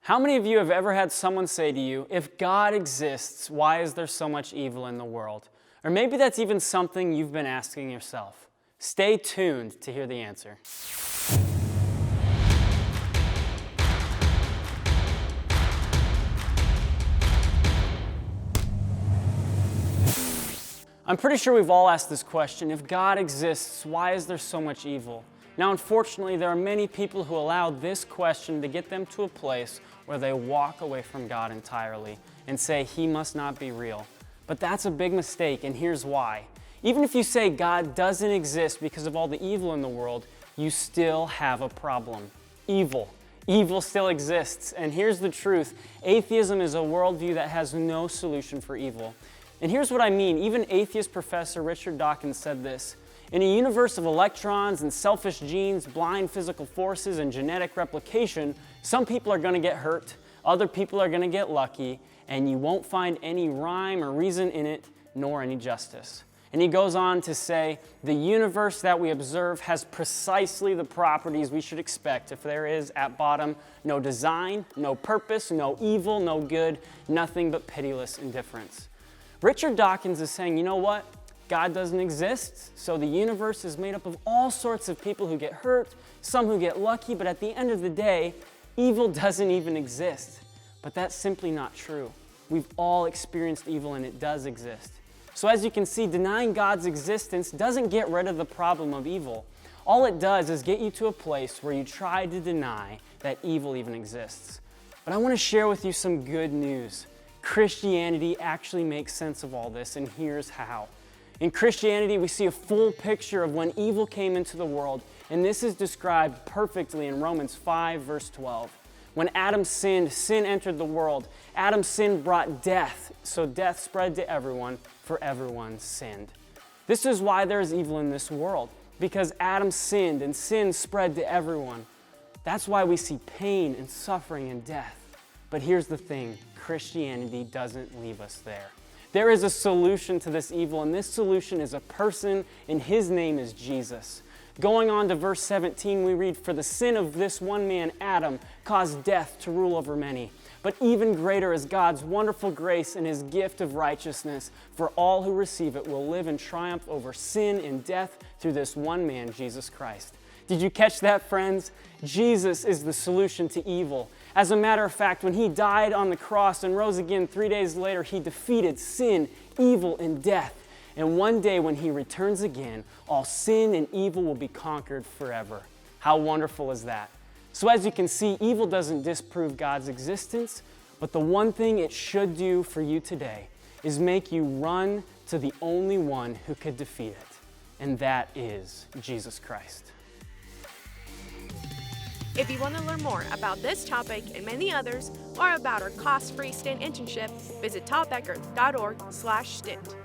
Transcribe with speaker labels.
Speaker 1: How many of you have ever had someone say to you, if God exists, why is there so much evil in the world? Or maybe that's even something you've been asking yourself. Stay tuned to hear the answer. I'm pretty sure we've all asked this question, if God exists, why is there so much evil? Now, unfortunately, there are many people who allow this question to get them to a place where they walk away from God entirely and say, He must not be real. But that's a big mistake, and here's why. Even if you say God doesn't exist because of all the evil in the world, you still have a problem. Evil. Evil still exists, and here's the truth. Atheism is a worldview that has no solution for evil. And here's what I mean. Even atheist professor Richard Dawkins said this. In a universe of electrons and selfish genes, blind physical forces, and genetic replication, some people are going to get hurt, other people are going to get lucky, and you won't find any rhyme or reason in it, nor any justice. And he goes on to say, the universe that we observe has precisely the properties we should expect if there is, at bottom, no design, no purpose, no evil, no good, nothing but pitiless indifference. Richard Dawkins is saying, you know what? God doesn't exist, so the universe is made up of all sorts of people who get hurt, some who get lucky, but at the end of the day, evil doesn't even exist. But that's simply not true. We've all experienced evil and it does exist. So as you can see, denying God's existence doesn't get rid of the problem of evil. All it does is get you to a place where you try to deny that evil even exists. But I want to share with you some good news. Christianity actually makes sense of all this, and here's how. In Christianity, we see a full picture of when evil came into the world, and this is described perfectly in Romans 5, verse 12. When Adam sinned, sin entered the world. Adam's sin brought death, so death spread to everyone, for everyone sinned. This is why there is evil in this world, because Adam sinned and sin spread to everyone. That's why we see pain and suffering and death. But here's the thing, Christianity doesn't leave us there. There is a solution to this evil, and this solution is a person, and his name is Jesus. Going on to verse 17, we read, for the sin of this one man, Adam, caused death to rule over many. But even greater is God's wonderful grace and his gift of righteousness, for all who receive it will live in triumph over sin and death through this one man, Jesus Christ. Did you catch that, friends? Jesus is the solution to evil. As a matter of fact, when he died on the cross and rose again 3 days later, he defeated sin, evil, and death. And one day when he returns again, all sin and evil will be conquered forever. How wonderful is that? So as you can see, evil doesn't disprove God's existence, but the one thing it should do for you today is make you run to the only one who could defeat it, and that is Jesus Christ.
Speaker 2: If you want to learn more about this topic and many others, or about our cost-free stint internship, visit topbecker.org/stint.